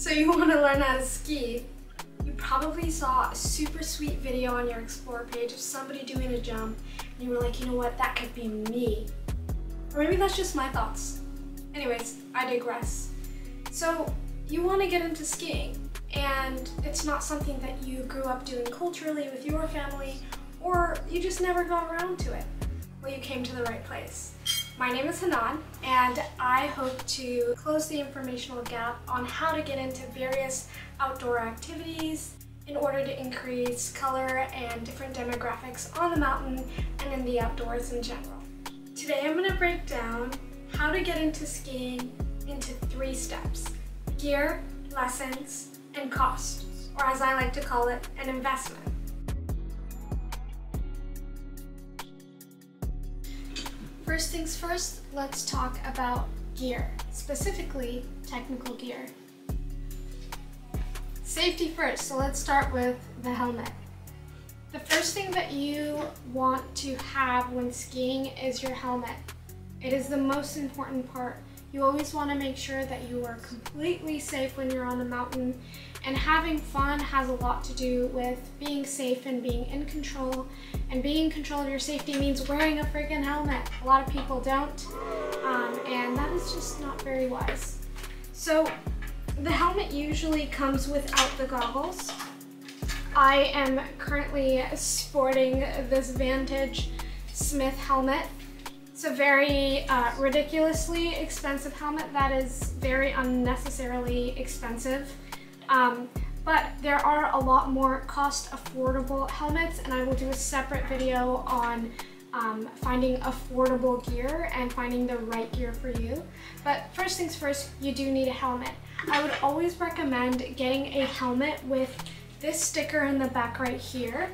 So you want to learn how to ski. You probably saw a super sweet video on your Explore page of somebody doing a jump and you were like, you know what, that could be me. Or maybe that's just my thoughts. Anyways, I digress. So you want to get into skiing and it's not something that you grew up doing culturally with your family, or you just never got around to it. Well, you came to the right place. My name is Hanan, and I hope to close the informational gap on how to get into various outdoor activities in order to increase color and different demographics on the mountain and in the outdoors in general. Today I'm going to break down how to get into skiing into 3 steps: gear, lessons, and cost, or as I like to call it, an investment. First things first, let's talk about gear, specifically technical gear. Safety first, so let's start with the helmet. The first thing that you want to have when skiing is your helmet. It is the most important part. You always want to make sure that you are completely safe when you're on the mountain, and having fun has a lot to do with being safe and being in control. And being in control of your safety means wearing a freaking helmet. A lot of people don't, and that is just not very wise. So the helmet usually comes without the goggles. I am currently sporting this Vantage Smith helmet. It's a very ridiculously expensive helmet that is very unnecessarily expensive. But there are a lot more cost affordable helmets, and I will do a separate video on finding affordable gear and finding the right gear for you. But first things first, you do need a helmet. I would always recommend getting a helmet with this sticker in the back right here.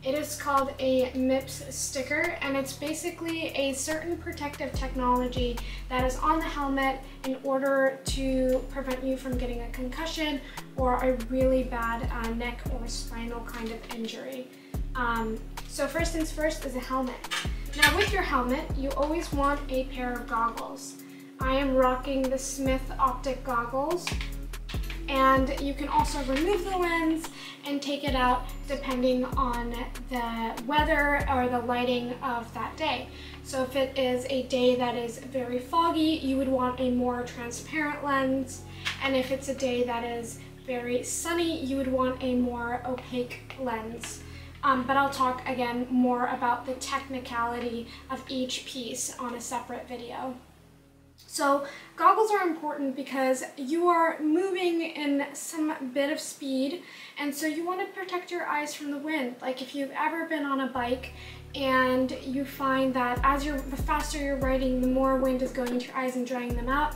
It is called a MIPS sticker, and it's basically a certain protective technology that is on the helmet in order to prevent you from getting a concussion or a really bad neck or spinal kind of injury. So first things first is a helmet. Now with your helmet, you always want a pair of goggles. I am rocking the Smith optic goggles. And you can also remove the lens and take it out depending on the weather or the lighting of that day. So if it is a day that is very foggy, you would want a more transparent lens. And if it's a day that is very sunny, you would want a more opaque lens. But I'll talk again more about the technicality of each piece on a separate video. So goggles are important because you are moving in some bit of speed, and so you want to protect your eyes from the wind. Like if you've ever been on a bike and you find that the faster you're riding, the more wind is going into your eyes and drying them out.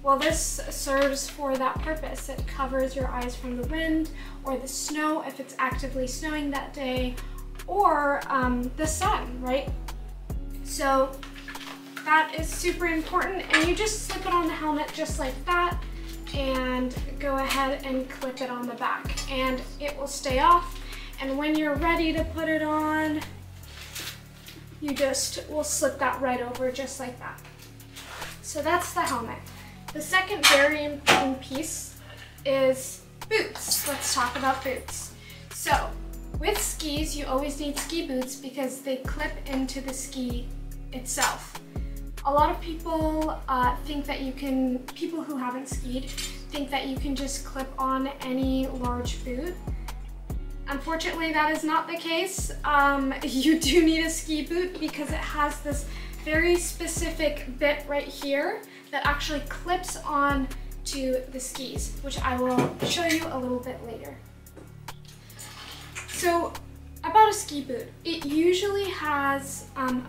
Well, this serves for that purpose. It covers your eyes from the wind or the snow if it's actively snowing that day, or the sun, right? So that is super important, and you just slip it on the helmet just like that and go ahead and clip it on the back, and it will stay off. And when you're ready to put it on, you just will slip that right over just like that. So that's the helmet. The second very important piece is boots. Let's talk about boots. So with skis, you always need ski boots because they clip into the ski itself. A lot of people think that people who haven't skied think that you can just clip on any large boot. Unfortunately, that is not the case. You do need a ski boot because it has this very specific bit right here that actually clips on to the skis, which I will show you a little bit later. So about a ski boot, it usually has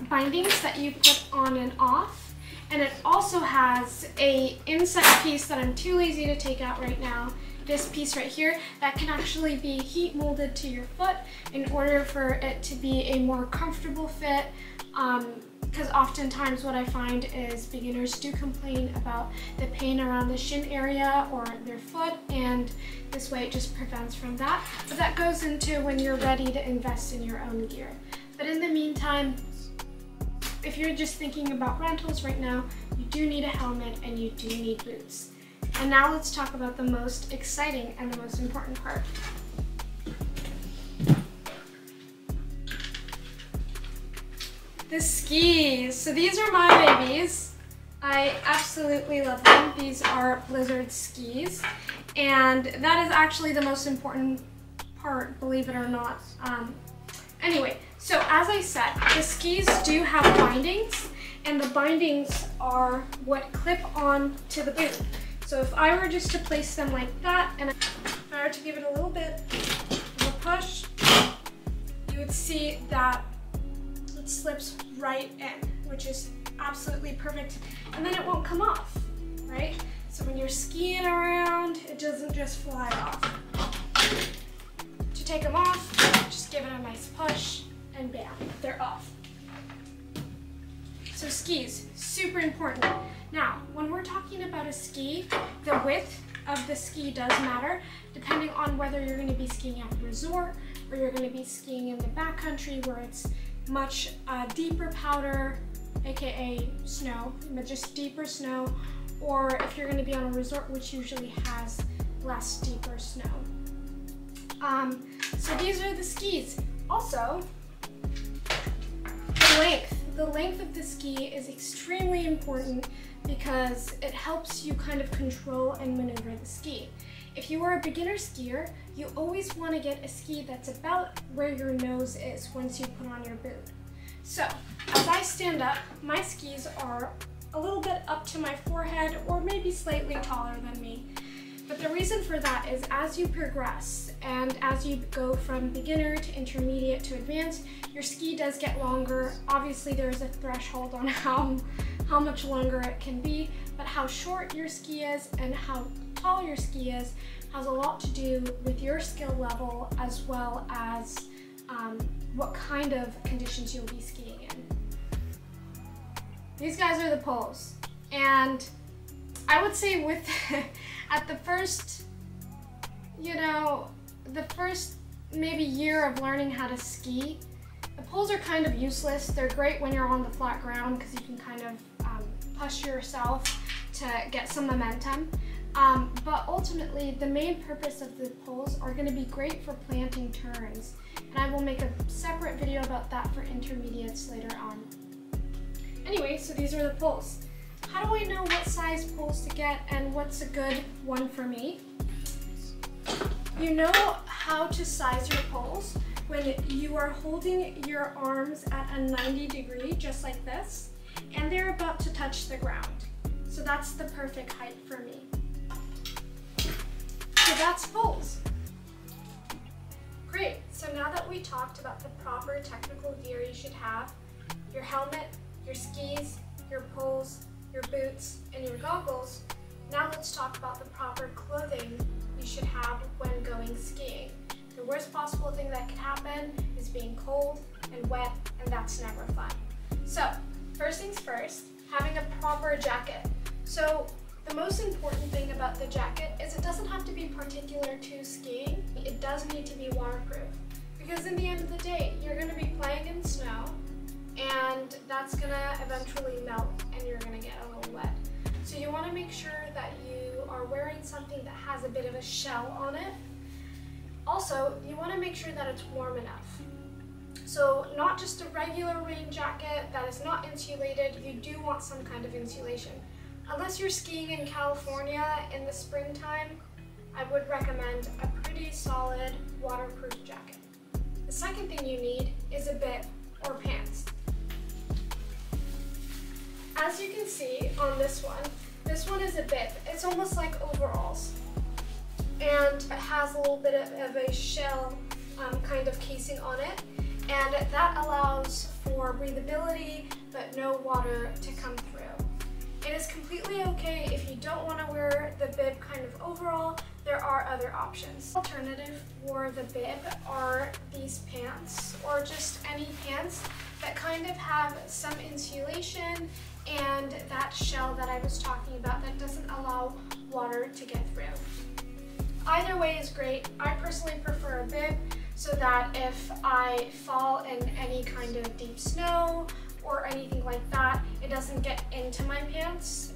bindings that you put on and off, and it also has a inside piece that I'm too lazy to take out right now, this piece right here, that can actually be heat molded to your foot in order for it to be a more comfortable fit, because oftentimes what I find is beginners do complain about the pain around the shin area or their foot, and this way it just prevents from that. But that goes into when you're ready to invest in your own gear. But in the meantime, if you're just thinking about rentals right now, you do need a helmet and you do need boots. And now let's talk about the most exciting and the most important part. The skis. So these are my babies. I absolutely love them. These are Blizzard skis. And that is actually the most important part, believe it or not. Anyway, so as I said, the skis do have bindings, and the bindings are what clip on to the boot. So if I were just to place them like that, and if I were to give it a little bit of a push, you would see that it slips right in, which is absolutely perfect. And then it won't come off, right? So when you're skiing around, it doesn't just fly off. To take them off, just give it a nice push, and bam, they're off. So skis, super important. Now, when we're talking about a ski, the width of the ski does matter, depending on whether you're going to be skiing at a resort or you're going to be skiing in the backcountry where it's much deeper powder, aka snow, just deeper snow, or if you're going to be on a resort which usually has less deeper snow. So these are the skis. Also, the length of the ski is extremely important because it helps you kind of control and maneuver the ski. If you are a beginner skier, you always want to get a ski that's about where your nose is once you put on your boot. So, as I stand up, my skis are a little bit up to my forehead or maybe slightly taller than me. But the reason for that is as you progress and as you go from beginner to intermediate to advanced, your ski does get longer. Obviously there's a threshold on how much longer it can be, but how short your ski is and how tall your ski is has a lot to do with your skill level as well as what kind of conditions you'll be skiing in. These guys are the poles, and I would say with at the first, the first maybe year of learning how to ski, the poles are kind of useless. They're great when you're on the flat ground because you can kind of push yourself to get some momentum. But ultimately, the main purpose of the poles are going to be great for planting turns. And I will make a separate video about that for intermediates later on. Anyway, so these are the poles. How do I know what size poles to get and what's a good one for me? You know how to size your poles when you are holding your arms at a 90 degree, just like this, and they're about to touch the ground. So that's the perfect height for me. So that's poles. Great, so now that we talked about the proper technical gear you should have, your helmet, your skis, your poles, your boots, and your goggles, now let's talk about the proper clothing you should have when going skiing. The worst possible thing that could happen is being cold and wet, and that's never fun. So, first things first, having a proper jacket. So, the most important thing about the jacket is it doesn't have to be particular to skiing. It does need to be waterproof, because in the end of the day, you're going to be playing in snow, and that's going to eventually melt and you're going to get a little wet. So you want to make sure that you are wearing something that has a bit of a shell on it. Also, you want to make sure that it's warm enough. So not just a regular rain jacket that is not insulated, you do want some kind of insulation. Unless you're skiing in California in the springtime, I would recommend a pretty solid waterproof jacket. The second thing you need is a bib or pants. As you can see on this one is a bib. It's almost like overalls. And it has a little bit of a shell kind of casing on it. And that allows for breathability, but no water to come through. It is completely okay if you don't want to wear the bib kind of overall. There are other options. The alternative for the bib are these pants, or just any pants that kind of have some insulation and that shell that I was talking about that doesn't allow water to get through. Either way is great. I personally prefer a bib so that if I fall in any kind of deep snow or anything like that, it doesn't get into my pants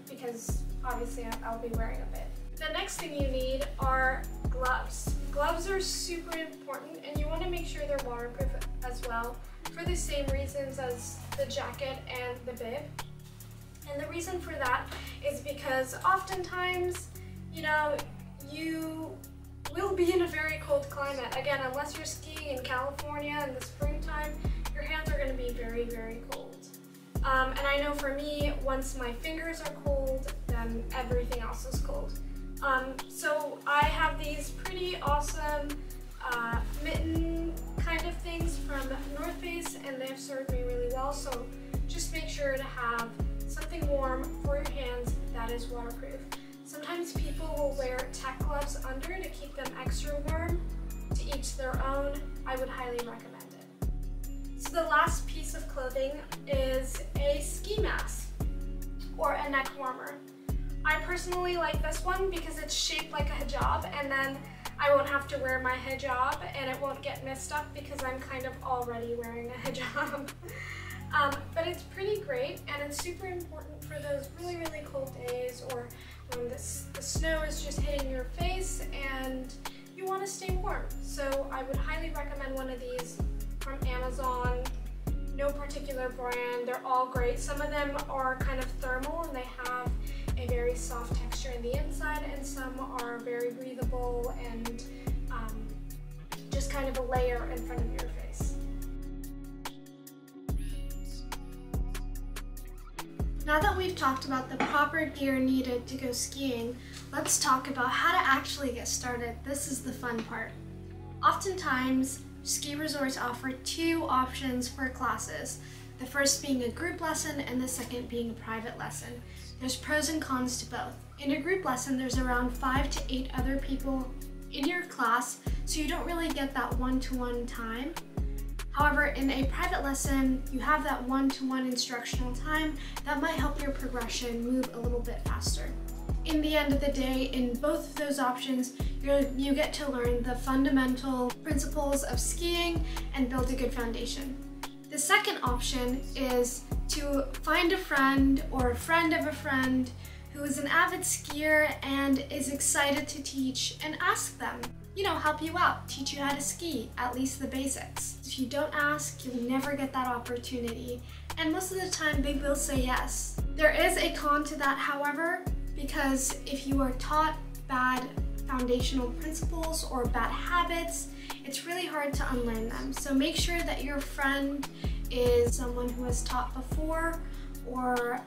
because obviously I'll be wearing a bib. The next thing you need are gloves. Gloves are super important, and you want to make sure they're waterproof as well, for the same reasons as the jacket and the bib. And the reason for that is because oftentimes, you know, you will be in a very cold climate. Again, unless you're skiing in California in the springtime, your hands are going to be very, very cold. And I know for me, once my fingers are cold, then everything else is cold. So I have these pretty awesome mitten kind of things from North Face, and they've served me really well. So just make sure to have something warm for your hands that is waterproof. Sometimes people will wear tech gloves under to keep them extra warm. To each their own. I would highly recommend it. So the last piece of clothing is a ski mask or a neck warmer. I personally like this one because it's shaped like a hijab, and then I won't have to wear my hijab and it won't get messed up because I'm kind of already wearing a hijab. But it's pretty great, and it's super important for those really, really cold days, or when the snow is just hitting your face and you want to stay warm. So I would highly recommend one of these from Amazon. No particular brand, they're all great. Some of them are kind of thermal and they have a very soft texture in the inside, and some are very breathable and just kind of a layer in front of your face. Now that we've talked about the proper gear needed to go skiing, let's talk about how to actually get started. This is the fun part. Oftentimes, ski resorts offer two options for classes, the first being a group lesson and the second being a private lesson. There's pros and cons to both. In a group lesson, there's around 5 to 8 other people in your class, so you don't really get that one-to-one time. However, in a private lesson, you have that one-to-one instructional time that might help your progression move a little bit faster. In the end of the day, in both of those options, you get to learn the fundamental principles of skiing and build a good foundation. The second option is to find a friend or a friend of a friend who is an avid skier and is excited to teach, and ask them, you know, help you out, teach you how to ski, at least the basics. If you don't ask, you'll never get that opportunity, and most of the time they will say yes. There is a con to that, however, because if you are taught bad foundational principles or bad habits, it's really hard to unlearn them. So make sure that your friend is someone who has taught before, or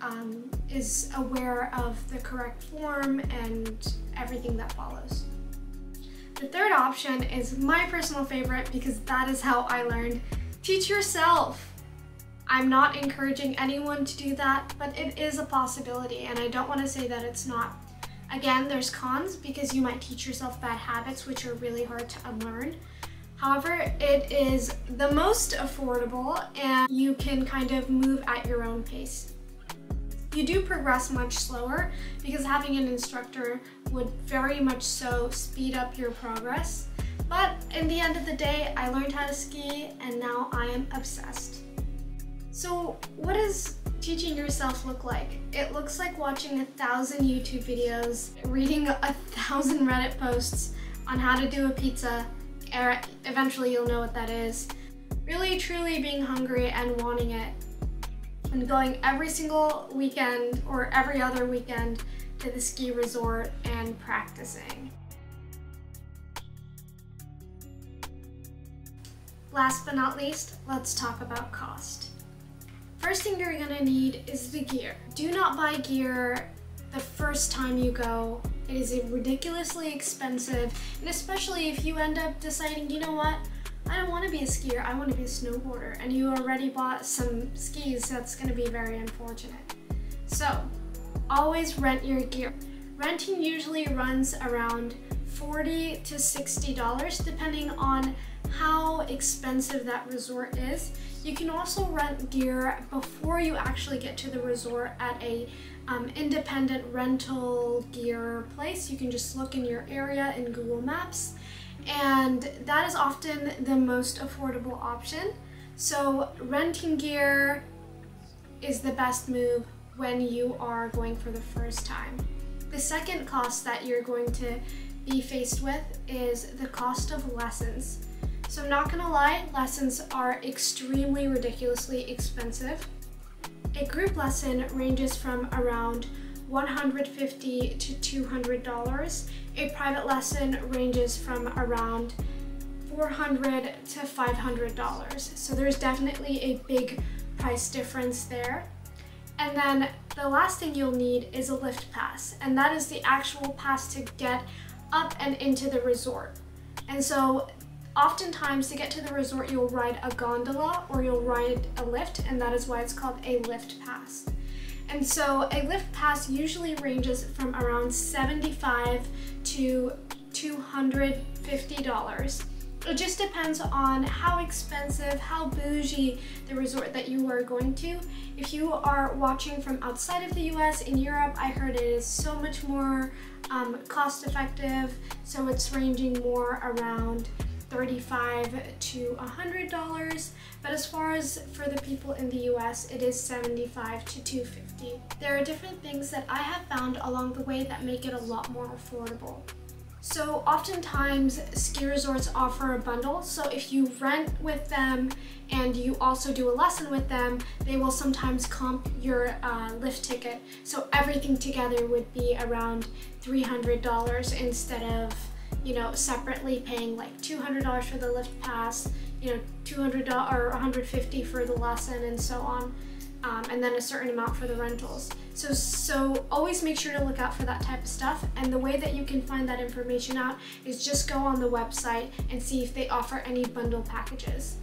is aware of the correct form and everything that follows. The third option is my personal favorite because that is how I learned. Teach yourself. I'm not encouraging anyone to do that, but it is a possibility, and I don't want to say that it's not. Again, there's cons because you might teach yourself bad habits which are really hard to unlearn. However, it is the most affordable, and you can kind of move at your own pace. You do progress much slower because having an instructor would very much so speed up your progress. But in the end of the day, I learned how to ski and now I am obsessed. So what does teaching yourself look like? It looks like watching 1,000 YouTube videos, reading 1,000 Reddit posts on how to do a pizza. Eventually you'll know what that is. Really truly being hungry and wanting it, and going every single weekend or every other weekend to the ski resort and practicing. Last but not least, let's talk about cost. First thing you're gonna need is the gear. Do not buy gear the first time you go. It is ridiculously expensive, and especially if you end up deciding, you know what, I don't want to be a skier, I want to be a snowboarder, and you already bought some skis, that's going to be very unfortunate. So, always rent your gear. Renting usually runs around $40 to $60 depending on how expensive that resort is. You can also rent gear before you actually get to the resort at a independent rental gear place. You can just look in your area in Google Maps, and that is often the most affordable option. So renting gear is the best move when you are going for the first time. The second cost that you're going to be faced with is the cost of lessons. So I'm not gonna lie, lessons are extremely ridiculously expensive. A group lesson ranges from around $150 to $200. A private lesson ranges from around $400 to $500. So there's definitely a big price difference there. And then the last thing you'll need is a lift pass, and that is the actual pass to get up and into the resort. And so oftentimes to get to the resort, you'll ride a gondola or you'll ride a lift, and that is why it's called a lift pass. And so a lift pass usually ranges from around $75 to $250. It just depends on how expensive, how bougie the resort that you are going to. If you are watching from outside of the US, in Europe, I heard it is so much more cost effective. So it's ranging more around $35 to $100. But as far as for the people in the US, it is $75 to $250. There are different things that I have found along the way that make it a lot more affordable. So oftentimes ski resorts offer a bundle, so if you rent with them and you also do a lesson with them, they will sometimes comp your lift ticket. So everything together would be around $300 instead of, you know, separately paying like $200 for the lift pass, you know, $200 or $150 for the lesson and so on. And then a certain amount for the rentals. So always make sure to look out for that type of stuff, and the way that you can find that information out is just go on the website and see if they offer any bundle packages.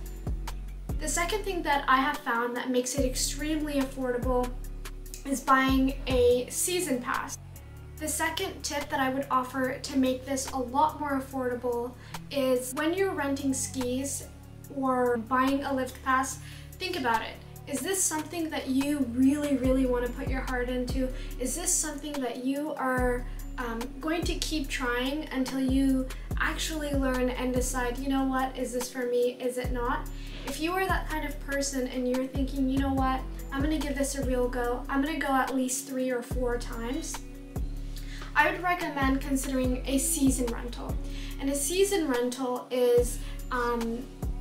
The second thing that I have found that makes it extremely affordable is buying a season pass. The second tip that I would offer to make this a lot more affordable is when you're renting skis or buying a lift pass, think about it. Is this something that you really want to put your heart into? Is this something that you are going to keep trying until you actually learn and decide, you know what, is this for me, is it not? If you are that kind of person and you're thinking, you know what, I'm going to give this a real go, I'm going to go at least 3 or 4 times, I would recommend considering a season rental. And a season rental is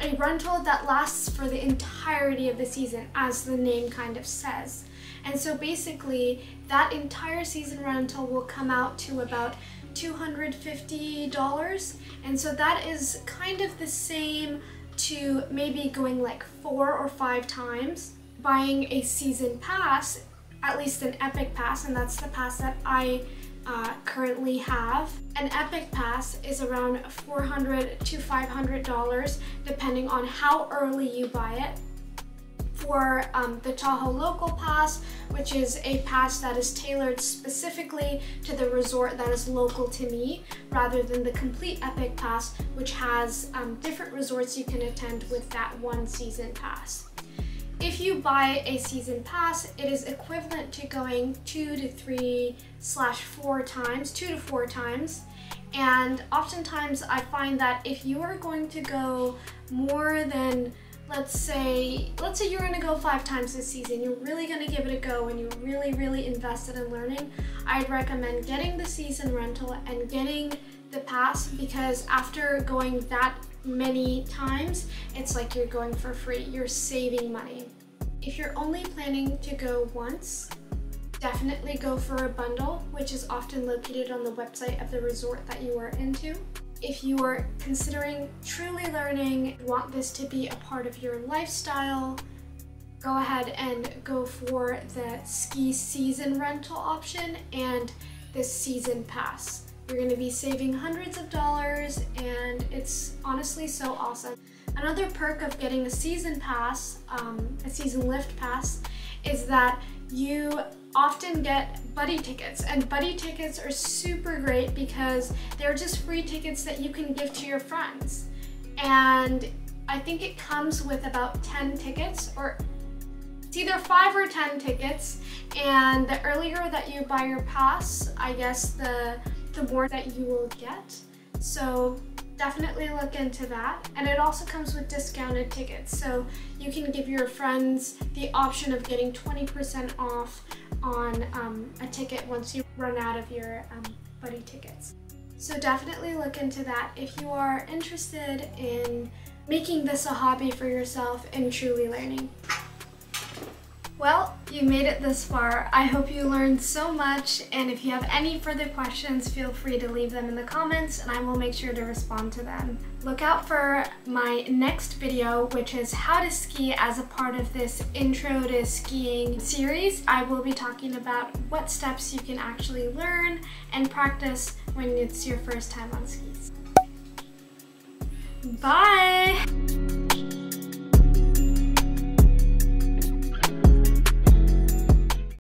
a rental that lasts for the entirety of the season, as the name kind of says. And so basically, that entire season rental will come out to about $250. And so that is kind of the same to maybe going like 4 or 5 times. Buying a season pass, at least an Epic Pass, and that's the pass that I currently have. An Epic Pass is around $400 to $500 depending on how early you buy it. For the Tahoe Local Pass, which is a pass that is tailored specifically to the resort that is local to me, rather than the complete Epic Pass, which has different resorts you can attend with that one season pass. If you buy a season pass, it is equivalent to going 2 to 3/4 times, 2 to 4 times. And oftentimes I find that if you are going to go more than, let's say you're gonna go 5 times this season, you're really gonna give it a go and you're really invested in learning, I'd recommend getting the season rental and getting the pass, because after going that many times, it's like you're going for free. You're saving money. If you're only planning to go once, definitely go for a bundle, which is often located on the website of the resort that you are into. If you are considering truly learning, want this to be a part of your lifestyle, go ahead and go for the ski season rental option and the season pass. You're going to be saving hundreds of dollars, and it's honestly so awesome. Another perk of getting a season pass, a season lift pass, is that you often get buddy tickets, and buddy tickets are super great because they're just free tickets that you can give to your friends. And I think it comes with about 10 tickets, or it's either 5 or 10 tickets, and the earlier that you buy your pass, I guess the more that you will get. So definitely look into that. And it also comes with discounted tickets, so you can give your friends the option of getting 20% off on a ticket once you run out of your buddy tickets. So definitely look into that if you are interested in making this a hobby for yourself and truly learning. Well, you made it this far. I hope you learned so much, and if you have any further questions, feel free to leave them in the comments and I will make sure to respond to them. Look out for my next video, which is how to ski as a part of this Intro to Skiing series. I will be talking about what steps you can actually learn and practice when it's your first time on skis. Bye!